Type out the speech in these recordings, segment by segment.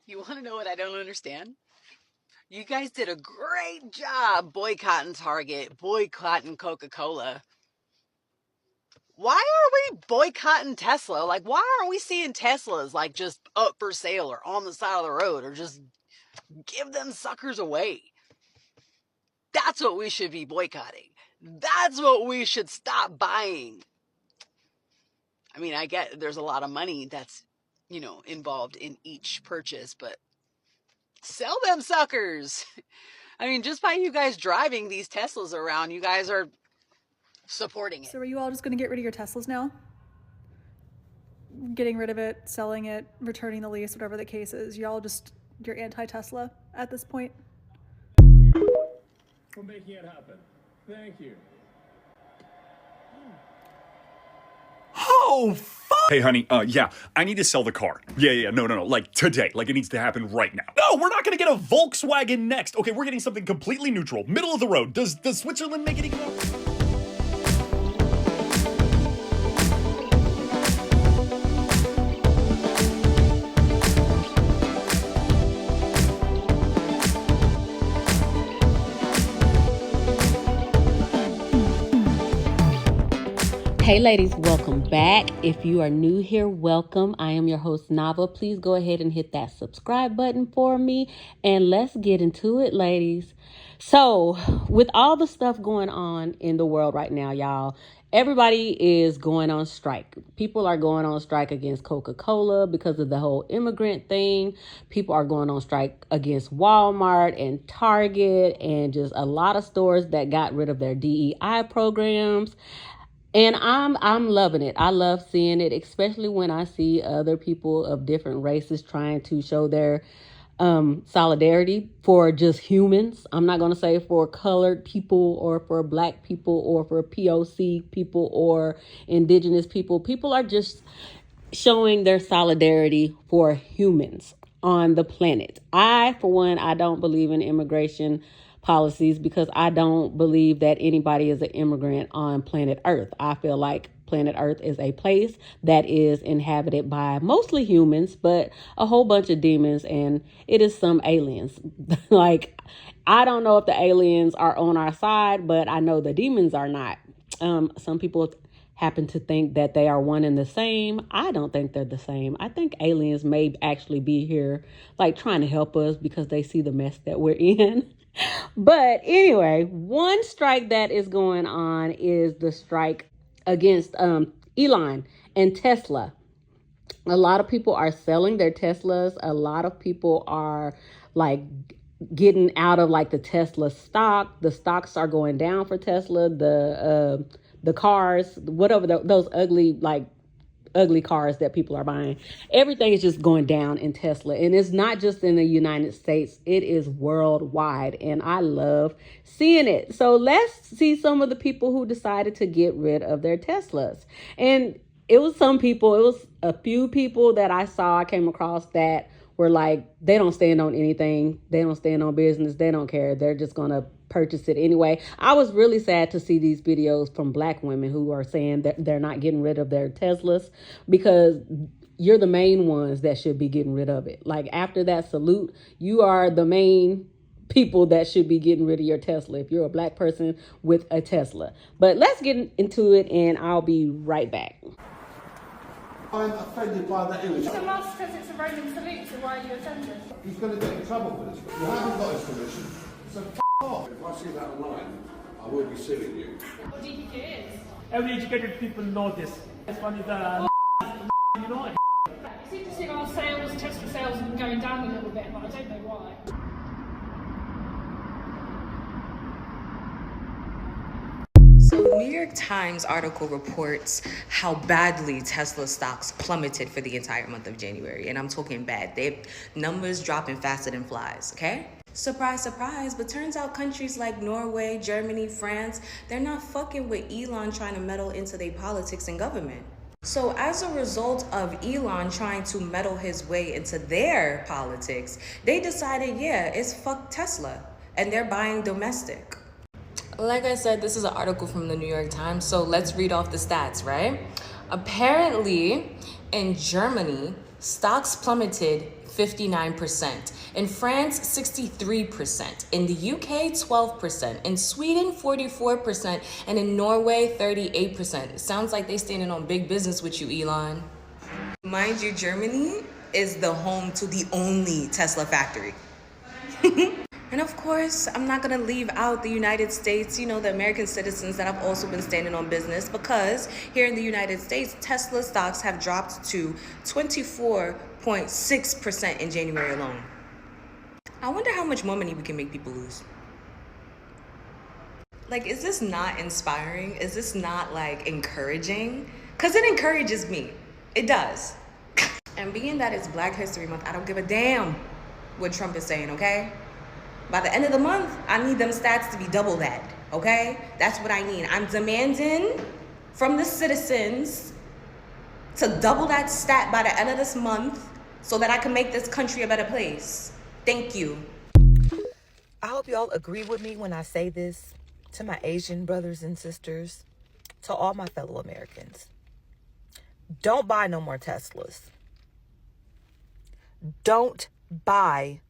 You want to know what I don't understand? You guys did a great job boycotting Target, boycotting Coca-Cola. Why are we boycotting Tesla? Like, why aren't we seeing Teslas like just up for sale or on the side of the road, or just give them suckers away? That's what we should be boycotting. That's what we should stop buying. I mean, I get there's a lot of money that's, involved in each purchase, but sell them suckers. I mean, just by you guys driving these Teslas around, you guys are supporting it. So are you all just going to get rid of your Teslas now? Getting rid of it, selling it, returning the lease, whatever the case is. Y'all just, you're anti-Tesla at this point? For making it happen. Thank you. Oh, fuck! Hey, honey, yeah, I need to sell the car. Yeah, no, like today. Like, it needs to happen right now. No, we're not gonna get a Volkswagen next. Okay, we're getting something completely neutral, middle of the road. Does Switzerland make it economic? Hey ladies, welcome back. If you are new here, welcome. I am your host, Nava. Please go ahead and hit that subscribe button for me, and let's get into it, ladies. So, with all the stuff going on in the world right now, y'all, everybody is going on strike. People are going on strike against Coca-Cola because of the whole immigrant thing. People are going on strike against Walmart and Target and just a lot of stores that got rid of their DEI programs. And I'm loving it. I love seeing it, especially when I see other people of different races trying to show their solidarity for just humans. I'm not going to say for colored people or for black people or for POC people or indigenous people. People are just showing their solidarity for humans on the planet. For one, I don't believe in immigration policies because I don't believe that anybody is an immigrant on planet Earth. I feel like planet Earth is a place that is inhabited by mostly humans, but a whole bunch of demons, and it is some aliens. Like, I don't know if the aliens are on our side, but I know the demons are not. Some people happen to think that they are one and the same. I don't think they're the same. I think aliens may actually be here, like, trying to help us because they see the mess that we're in. But anyway, one strike that is going on is the strike against Elon and Tesla. A lot of people are selling their Teslas. A lot of people are like getting out of like the Tesla stock. The stocks are going down for Tesla. The cars, whatever those ugly cars that people are buying. Everything is just going down in Tesla. And it's not just in the United States, it is worldwide. And I love seeing it. So let's see some of the people who decided to get rid of their Teslas. And it was a few people that I came across that were like, they don't stand on anything. They don't stand on business. They don't care. They're just going to purchase it anyway. I was really sad to see these videos from black women who are saying that they're not getting rid of their Teslas because you're the main ones that should be getting rid of it. Like, after that salute, you are the main people that should be getting rid of your Tesla if you're a black person with a Tesla. But let's get into it, and I'll be right back. I'm offended by that image. So Musk says it's a Roman salute, so why are you offended? He's going to get in trouble for this. You haven't got his permission, so off. If I see that online, I will be suing you. What do you think it is? Every educated people know this. It's funny that you know. You seem to see our sales, Tesla sales, going down a little bit, but I don't know why. So, New York Times article reports how badly Tesla stocks plummeted for the entire month of January. And I'm talking bad. Numbers dropping faster than flies, okay? Surprise, surprise, but turns out countries like Norway, Germany, France, they're not fucking with Elon trying to meddle into their politics and government. So as a result of Elon trying to meddle his way into their politics, they decided, it's fuck Tesla, and they're buying domestic. Like I said, this is an article from the New York Times, so let's read off the stats, right? Apparently, in Germany, stocks plummeted 59%. In France, 63%. In the UK, 12%. In Sweden, 44%. And in Norway, 38%. Sounds like they standing on big business with you, Elon. Mind you, Germany is the home to the only Tesla factory. And of course, I'm not gonna leave out the United States, the American citizens that have also been standing on business, because here in the United States, Tesla stocks have dropped to 24.6% in January alone. I wonder how much more money we can make people lose. Like, is this not inspiring? Is this not encouraging? Because it encourages me. It does. And being that it's Black History Month, I don't give a damn what Trump is saying, okay? By the end of the month, I need them stats to be double that, okay? That's what I need. I'm demanding from the citizens to double that stat by the end of this month so that I can make this country a better place. Thank you. I hope y'all agree with me when I say this to my Asian brothers and sisters, to all my fellow Americans. Don't buy no more Teslas. Don't buy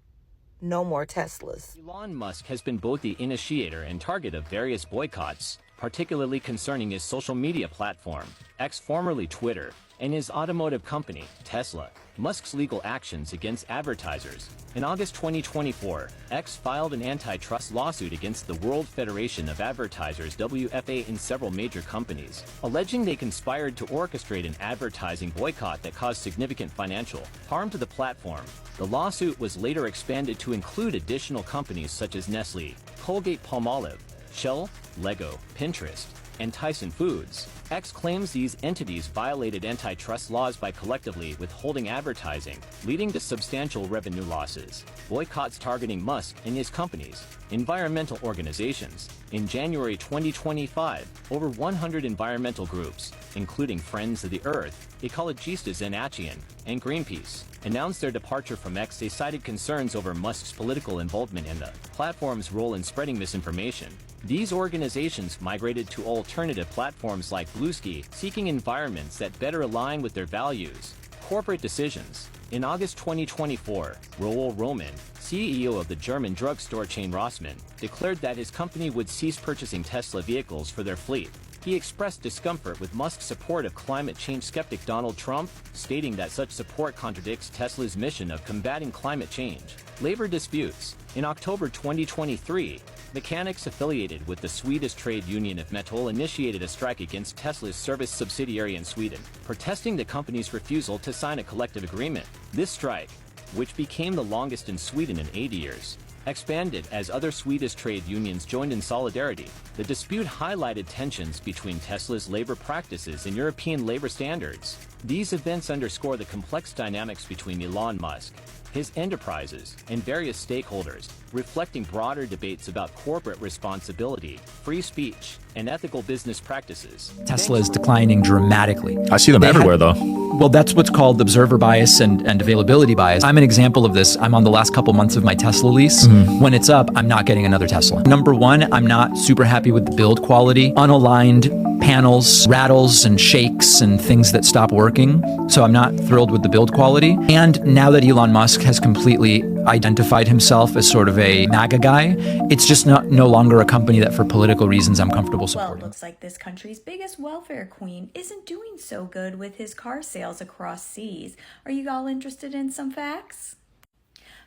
no more Teslas. Elon Musk has been both the initiator and target of various boycotts, particularly concerning his social media platform, X formerly Twitter, and his automotive company, Tesla. Musk's legal actions against advertisers. In August 2024, X filed an antitrust lawsuit against the World Federation of Advertisers WFA and several major companies, alleging they conspired to orchestrate an advertising boycott that caused significant financial harm to the platform. The lawsuit was later expanded to include additional companies such as Nestle, Colgate-Palmolive, Shell, Lego, Pinterest, and Tyson Foods. X claims these entities violated antitrust laws by collectively withholding advertising, leading to substantial revenue losses. Boycotts targeting Musk and his companies. Environmental organizations. In January 2025, over 100 environmental groups, including Friends of the Earth, Ecologistas en Acción, and Greenpeace, announced their departure from X. They cited concerns over Musk's political involvement in the platform's role in spreading misinformation. These organizations migrated to alternative platforms like Bluesky, seeking environments that better align with their values. Corporate decisions. In August 2024, Raoul Roman, CEO of the German drugstore chain Rossmann, declared that his company would cease purchasing Tesla vehicles for their fleet. He expressed discomfort with Musk's support of climate change skeptic Donald Trump, stating that such support contradicts Tesla's mission of combating climate change. Labor disputes. In October 2023, mechanics affiliated with the Swedish trade union of Metal initiated a strike against Tesla's service subsidiary in Sweden, protesting the company's refusal to sign a collective agreement. This strike, which became the longest in Sweden in 80 years, expanded as other Swedish trade unions joined in solidarity. The dispute highlighted tensions between Tesla's labor practices and European labor standards. These events underscore the complex dynamics between Elon Musk, his enterprises, and various stakeholders, reflecting broader debates about corporate responsibility, free speech, and ethical business practices. Tesla is declining dramatically. I see them everywhere, though. Well, that's what's called observer bias and availability bias. I'm an example of this. I'm on the last couple months of my Tesla lease. When it's up, I'm not getting another Tesla. Number one, I'm not super happy with the build quality. Unaligned panels, rattles and shakes and things that stop working. So I'm not thrilled with the build quality. And now that Elon Musk has completely identified himself as sort of a MAGA guy, it's just no longer a company that for political reasons I'm comfortable supporting. Well, it looks like this country's biggest welfare queen isn't doing so good with his car sales across seas. Are you all interested in some facts?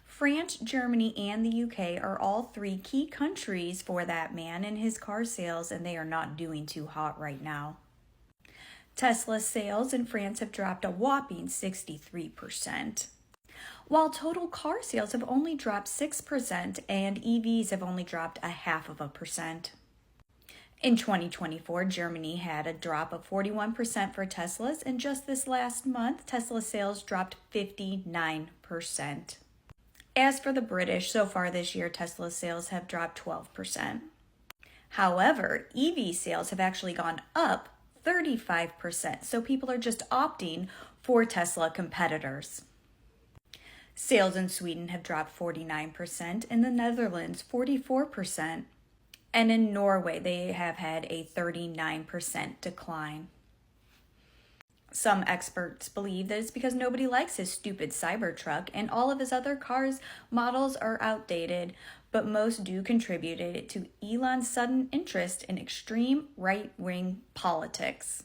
France, Germany, and the UK are all three key countries for that man and his car sales, and they are not doing too hot right now. Tesla sales in France have dropped a whopping 63%, while total car sales have only dropped 6% and EVs have only dropped 0.5%. In 2024, Germany had a drop of 41% for Teslas, and just this last month, Tesla sales dropped 59%. As for the British, so far this year, Tesla sales have dropped 12%. However, EV sales have actually gone up 35%, so people are just opting for Tesla competitors. Sales in Sweden have dropped 49%, in the Netherlands 44%, and in Norway they have had a 39% decline. Some experts believe that it's because nobody likes his stupid Cybertruck and all of his other cars models are outdated, but most do contribute it to Elon's sudden interest in extreme right-wing politics.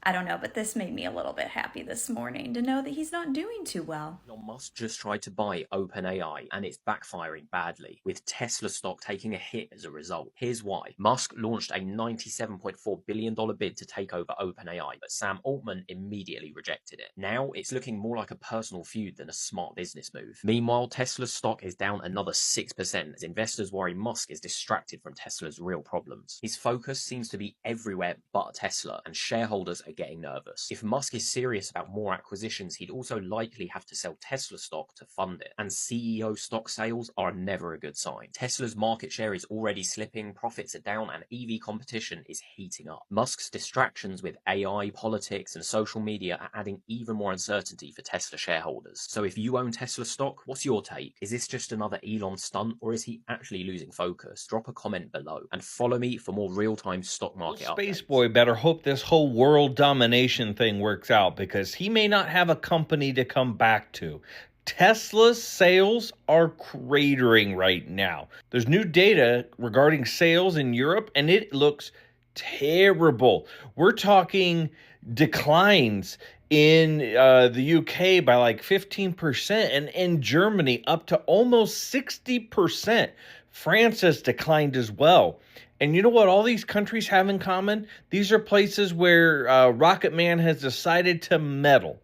I don't know, but this made me a little bit happy this morning to know that he's not doing too well. Elon Musk just tried to buy OpenAI and it's backfiring badly, with Tesla stock taking a hit as a result. Here's why. Musk launched a $97.4 billion bid to take over OpenAI, but Sam Altman immediately rejected it. Now it's looking more like a personal feud than a smart business move. Meanwhile, Tesla's stock is down another 6% as investors worry Musk is distracted from Tesla's real problems. His focus seems to be everywhere but Tesla, and shareholders are getting nervous. If Musk is serious about more acquisitions, he'd also likely have to sell Tesla stock to fund it, and CEO stock sales are never a good sign. Tesla's market share is already slipping, profits are down, and EV competition is heating up. Musk's distractions with AI, politics, and social media are adding even more uncertainty for Tesla shareholders. So if you own Tesla stock, what's your take? Is this just another Elon stunt, or is he actually losing focus? Drop a comment below, and follow me for more real-time stock market updates. Space Boy better hope this whole world domination thing works out, because he may not have a company to come back to. Tesla's sales are cratering right now. There's new data regarding sales in Europe, and it looks terrible. We're talking declines in the UK by like 15%, and in Germany up to almost 60%. France has declined as well. And you know what all these countries have in common? These are places where Rocket Man has decided to meddle.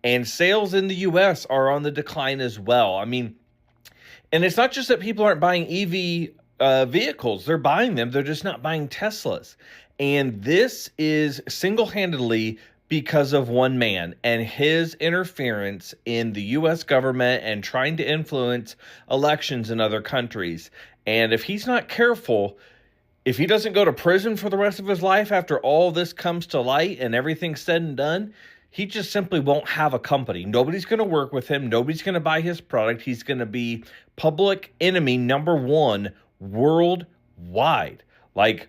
And sales in the US are on the decline as well. I mean, and it's not just that people aren't buying EV vehicles. They're buying them. They're just not buying Teslas. And this is single-handedly because of one man and his interference in the U.S. government and trying to influence elections in other countries. And if he's not careful, if he doesn't go to prison for the rest of his life after all this comes to light and everything's said and done, he just simply won't have a company. Nobody's going to work with him. Nobody's going to buy his product. He's going to be public enemy number one worldwide. Like,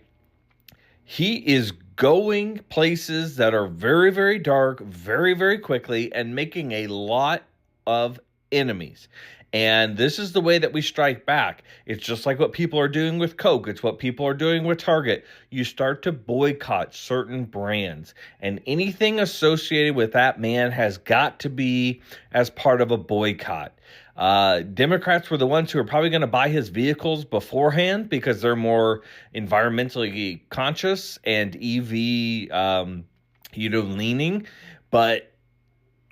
he is going places that are very, very dark, very, very quickly, and making a lot of enemies. And this is the way that we strike back. It's just like what people are doing with Coke. It's what people are doing with Target. You start to boycott certain brands, and anything associated with that man has got to be as part of a boycott. Democrats were the ones who are probably going to buy his vehicles beforehand because they're more environmentally conscious and EV, leaning, but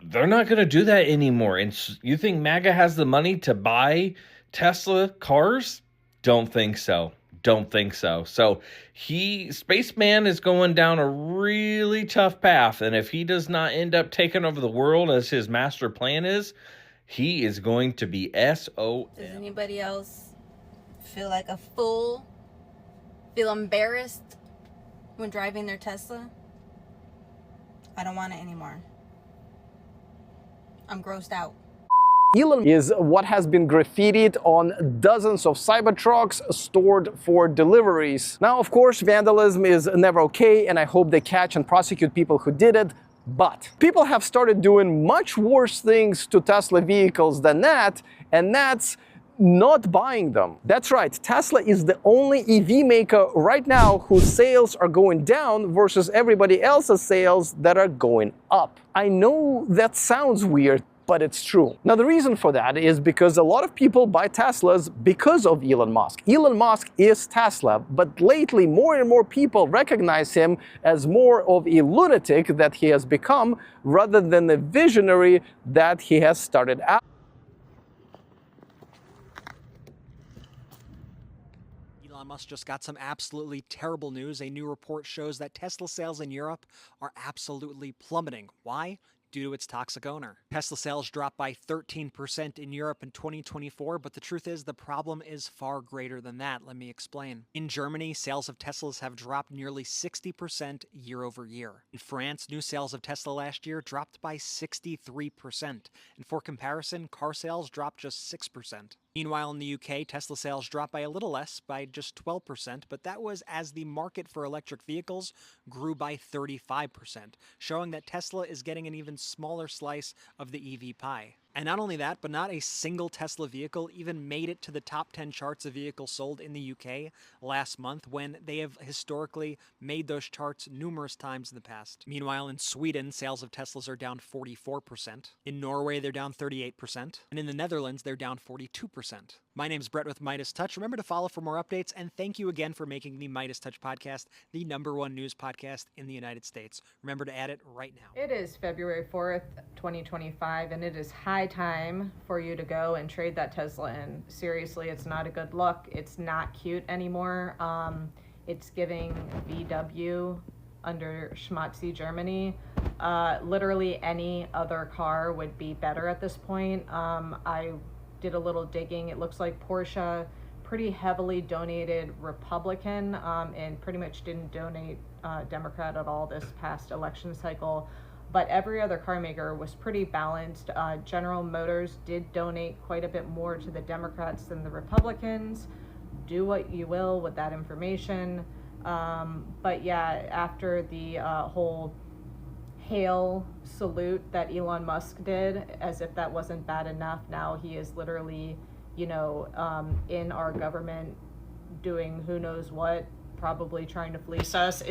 they're not going to do that anymore. And you think MAGA has the money to buy Tesla cars? Don't think so. Don't think so. So Spaceman is going down a really tough path. And if he does not end up taking over the world as his master plan is, he is going to be SOL. Does anybody else feel like a fool? Feel embarrassed when driving their Tesla? I don't want it anymore. I'm grossed out. Elon is what has been graffitied on dozens of Cybertrucks stored for deliveries. Now, of course, vandalism is never okay, and I hope they catch and prosecute people who did it. But people have started doing much worse things to Tesla vehicles than that, and that's not buying them. That's right, Tesla is the only EV maker right now whose sales are going down versus everybody else's sales that are going up. I know that sounds weird, but it's true. Now, the reason for that is because a lot of people buy Teslas because of Elon Musk. Elon Musk is Tesla, but lately more and more people recognize him as more of a lunatic that he has become rather than the visionary that he has started out. Elon Musk just got some absolutely terrible news. A new report shows that Tesla sales in Europe are absolutely plummeting. Why? Due to its toxic owner. Tesla sales dropped by 13% in Europe in 2024, but the truth is the problem is far greater than that. Let me explain. In Germany, sales of Teslas have dropped nearly 60% year over year. In France, new sales of Tesla last year dropped by 63%. And for comparison, car sales dropped just 6%. Meanwhile, in the UK, Tesla sales dropped by a little less, by just 12%, but that was as the market for electric vehicles grew by 35%, showing that Tesla is getting an even smaller slice of the EV pie. And not only that, but not a single Tesla vehicle even made it to the top 10 charts of vehicles sold in the UK last month, when they have historically made those charts numerous times in the past. Meanwhile, in Sweden, sales of Teslas are down 44%. In Norway, they're down 38%. And in the Netherlands, they're down 42%. My name's Brett with Midas Touch. Remember to follow for more updates, and thank you again for making the Midas Touch podcast the #1 news podcast in the United States. Remember to add it right now. It is February 4th, 2025, and it is high time for you to go and trade that Tesla in. Seriously, it's not a good look. It's not cute anymore. It's giving VW under Schmatzi Germany. Literally any other car would be better at this point. I did a little digging. It looks like Porsche pretty heavily donated Republican and pretty much didn't donate Democrat at all this past election cycle. But every other car maker was pretty balanced. General Motors did donate quite a bit more to the Democrats than the Republicans. Do what you will with that information. But yeah, after the whole hail salute that Elon Musk did, as if that wasn't bad enough, now he is literally, in our government doing who knows what, probably trying to fleece us.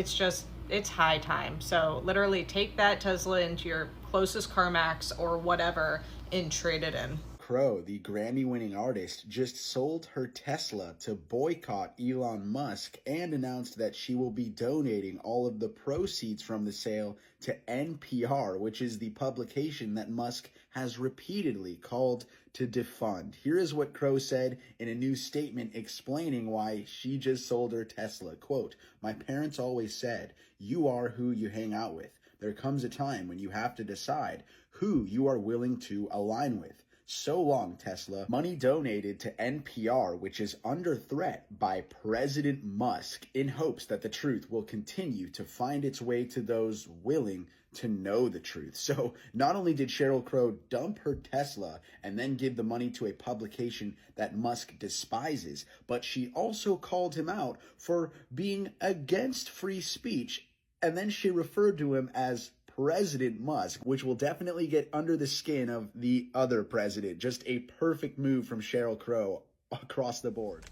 It's high time. So literally take that Tesla into your closest CarMax or whatever and trade it in. Crow, the Grammy-winning artist, just sold her Tesla to boycott Elon Musk and announced that she will be donating all of the proceeds from the sale to NPR, which is the publication that Musk has repeatedly called to defund. Here is what Crow said in a new statement explaining why she just sold her Tesla. Quote, "My parents always said, you are who you hang out with. There comes a time when you have to decide who you are willing to align with. So long, Tesla." Money donated to NPR, which is under threat by President Musk, in hopes that the truth will continue to find its way to those willing to know the truth. So not only did Sheryl Crow dump her Tesla and then give the money to a publication that Musk despises, but she also called him out for being against free speech, and then she referred to him as President Musk, which will definitely get under the skin of the other president. Just a perfect move from Sheryl Crow across the board.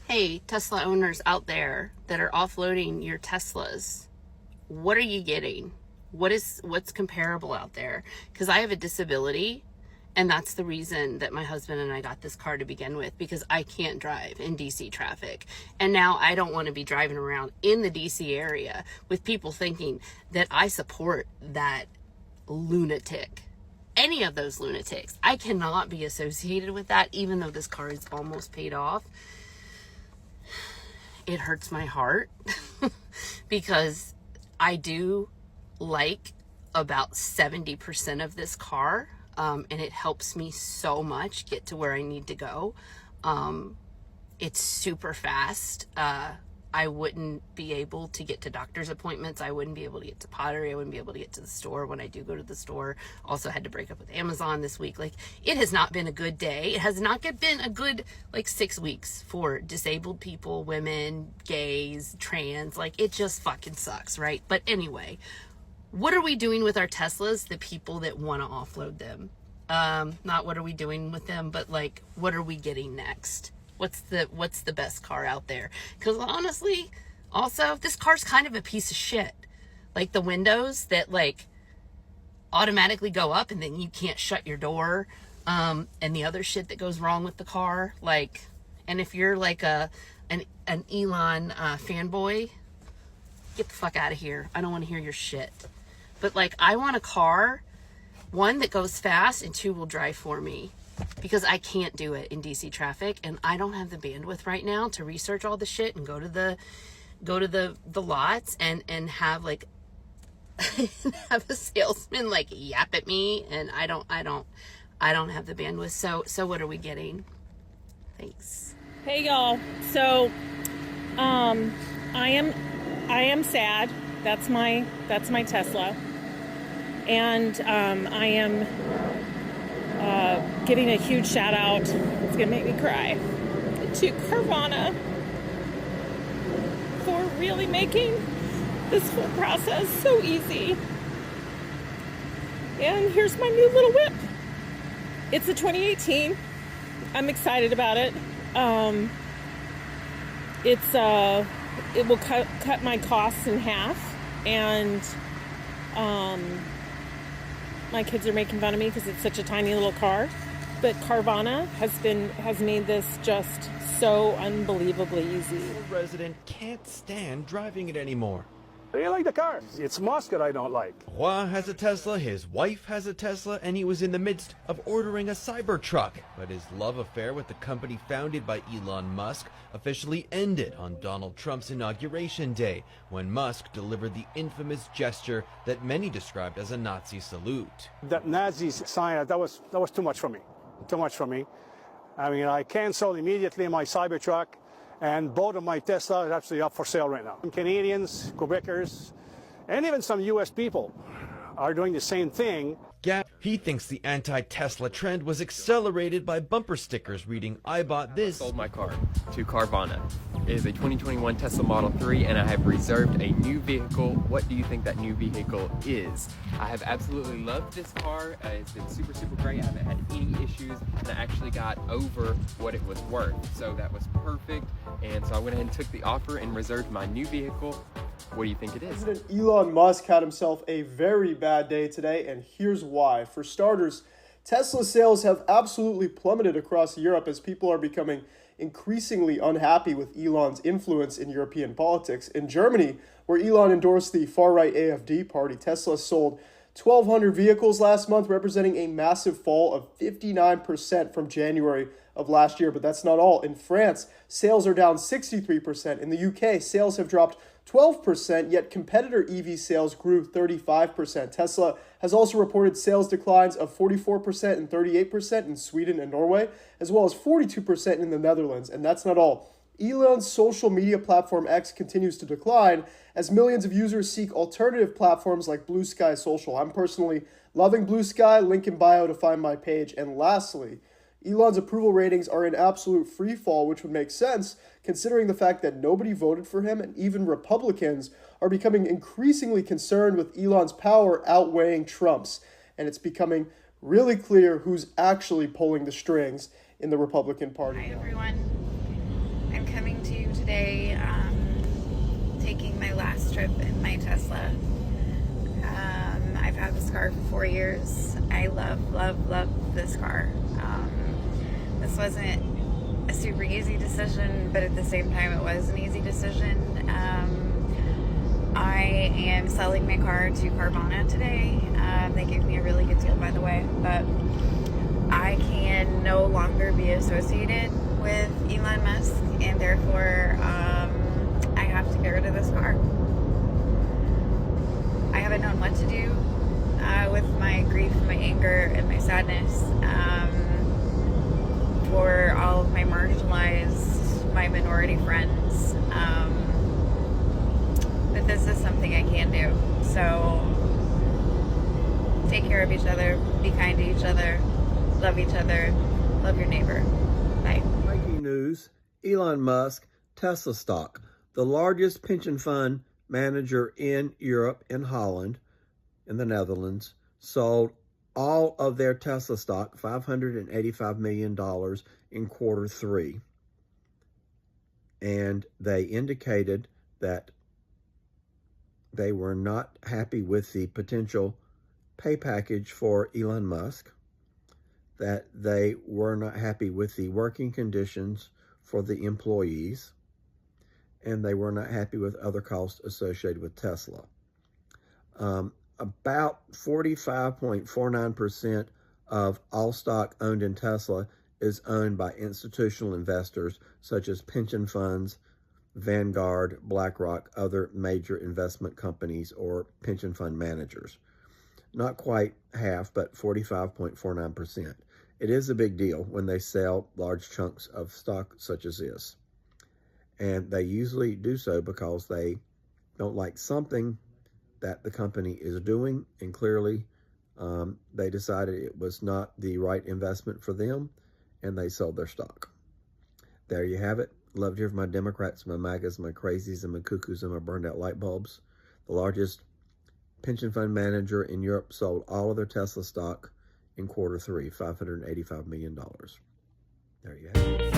Hey, Tesla owners out there that are offloading your Teslas, what are you getting? What's comparable out there? Because I have a disability, and that's the reason that my husband and I got this car to begin with, because I can't drive in DC traffic. And now I don't want to be driving around in the DC area with people thinking that I support that lunatic. Any of those lunatics. I cannot be associated with that, even though this car is almost paid off. It hurts my heart because I do like about 70% of this car. And it helps me so much get to where I need to go. It's super fast. I wouldn't be able to get to doctor's appointments. I wouldn't be able to get to pottery. I wouldn't be able to get to the store when I do go to the store. Also had to break up with Amazon this week. Like, it has not been a good day. It has not been a good, 6 weeks for disabled people, women, gays, trans. Like, it just fucking sucks, right? But anyway, what are we doing with our Teslas? The people that want to offload them. Not what are we doing with them, but what are we getting next? What's the best car out there? Because honestly, also, this car's kind of a piece of shit. Like the windows that automatically go up and then you can't shut your door. And the other shit that goes wrong with the car. And if you're an Elon fanboy, get the fuck out of here. I don't want to hear your shit. But I want a car, one, that goes fast, and two, will drive for me, because I can't do it in DC traffic, and I don't have the bandwidth right now to research all the shit and go to the lots and have have a salesman yap at me, and I don't have the bandwidth. So what are we getting? Thanks. Hey y'all. So I am sad. That's my Tesla. And I am giving a huge shout out, it's gonna make me cry, to Carvana for really making this whole process so easy. And here's my new little whip. It's a 2018. I'm excited about it. It will cut my costs in half, and my kids are making fun of me because it's such a tiny little car. But Carvana has made this just so unbelievably easy. The resident can't stand driving it anymore. I didn't like the car. It's Musk that I don't like. Juan has a Tesla, his wife has a Tesla, and he was in the midst of ordering a Cybertruck. But his love affair with the company founded by Elon Musk officially ended on Donald Trump's inauguration day, when Musk delivered the infamous gesture that many described as a Nazi salute. That Nazi sign, that was too much for me. Too much for me. I mean, I canceled immediately my Cybertruck. And both of my Tesla is actually up for sale right now. Canadians, Quebecers, and even some U.S. people are doing the same thing. He thinks the anti-Tesla trend was accelerated by bumper stickers reading, "I bought this." I sold my car to Carvana. It is a 2021 Tesla Model 3, and I have reserved a new vehicle. What do you think that new vehicle is? I have absolutely loved this car. It's been super, super great. I haven't had any issues, and I actually got over what it was worth. So that was perfect, and so I went ahead and took the offer and reserved my new vehicle. What do you think it is? President Elon Musk had himself a very bad day today, and here's why. For starters, Tesla sales have absolutely plummeted across Europe as people are becoming increasingly unhappy with Elon's influence in European politics. In Germany, where Elon endorsed the far-right AfD party, Tesla sold 1,200 vehicles last month, representing a massive fall of 59% from January of last year. But that's not all. In France, sales are down 63%. In the UK, sales have dropped 12%, yet competitor EV sales grew 35%. Tesla has also reported sales declines of 44% and 38% in Sweden and Norway, as well as 42% in the Netherlands. And that's not all. Elon's social media platform X continues to decline as millions of users seek alternative platforms like Blue Sky Social. I'm personally loving Blue Sky, link in bio to find my page. And lastly, Elon's approval ratings are in absolute free fall, which would make sense considering the fact that nobody voted for him, and even Republicans are becoming increasingly concerned with Elon's power outweighing Trump's. And it's becoming really clear who's actually pulling the strings in the Republican Party. Hi everyone, I'm coming to you today, taking my last trip in my Tesla. I've had this car for 4 years. I love this car. This wasn't a super easy decision, but at the same time it was an easy decision. I am selling my car to Carvana today. They gave me a really good deal, by the way, but I can no longer be associated with Elon Musk, and therefore I have to get rid of this car. I haven't known what to do with my grief, my anger, and my sadness. For all of my marginalized, my minority friends. But this is something I can do. So take care of each other, be kind to each other, love your neighbor. Bye. Breaking news, Elon Musk, Tesla stock, the largest pension fund manager in Europe, in Holland, in the Netherlands, sold all of their Tesla stock, $585 million in Q3. And they indicated that they were not happy with the potential pay package for Elon Musk, that they were not happy with the working conditions for the employees, and they were not happy with other costs associated with Tesla. About 45.49% of all stock owned in Tesla is owned by institutional investors such as pension funds, Vanguard, BlackRock, other major investment companies or pension fund managers. Not quite half, but 45.49%. It is a big deal when they sell large chunks of stock such as this. And they usually do so because they don't like something that the company is doing, and clearly They decided it was not the right investment for them, and they sold their stock. There you have it. Love to hear from my Democrats, my MAGAs, my crazies, and my cuckoos, and my burned out light bulbs. The largest pension fund manager in Europe sold all of their Tesla stock in Q3, $585 million. There you have it.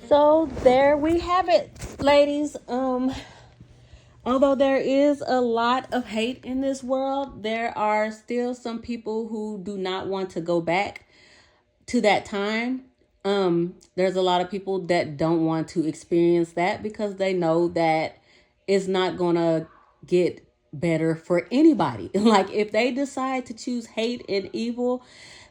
So there we have it, ladies. Although there is a lot of hate in this world, there are still some people who do not want to go back to that time. There's a lot of people that don't want to experience that because they know that it's not gonna get better for anybody. Like if they decide to choose hate and evil,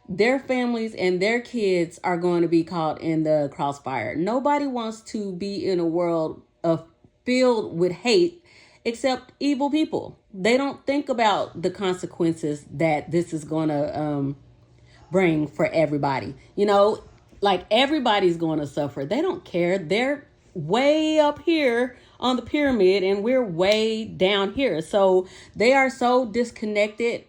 their families and their kids are going to be caught in the crossfire. Nobody wants to be in a world filled with hate except evil people. They don't think about the consequences that this is going to bring for everybody. You know, like everybody's going to suffer. They don't care. They're way up here on the pyramid and we're way down here. So they are so disconnected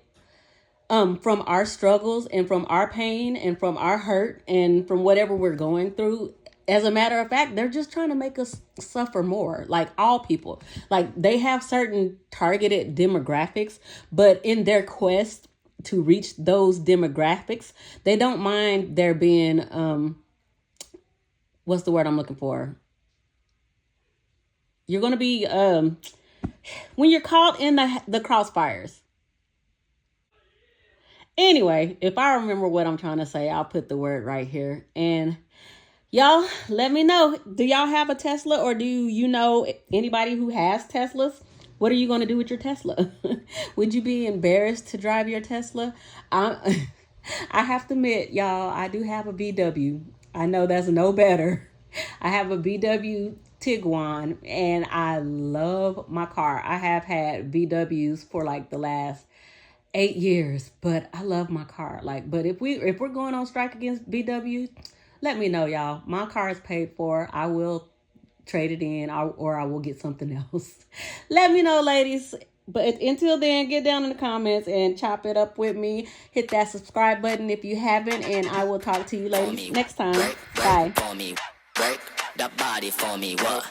from our struggles and from our pain and from our hurt and from whatever we're going through. As a matter of fact, they're just trying to make us suffer more, like all people. Like they have certain targeted demographics, but in their quest to reach those demographics, they don't mind there being, what's the word I'm looking for? You're going to be, when you're caught in the crossfires. Anyway, if I remember what I'm trying to say, I'll put the word right here. And y'all, let me know. Do y'all have a Tesla or do you know anybody who has Teslas? What are you going to do with your Tesla? Would you be embarrassed to drive your Tesla? I have to admit, y'all, I do have a VW. I know that's no better. I have a VW Tiguan and I love my car. I have had VWs for like the last 8 years, but I love my car. Like, but if we're going on strike against VW, let me know, y'all. My car is paid for. I will trade it in or I will get something else. Let me know, ladies. But until then, get down in the comments and chop it up with me. Hit that subscribe button if you haven't, and I will talk to you ladies next time. Bye. For me, work the body for me. What?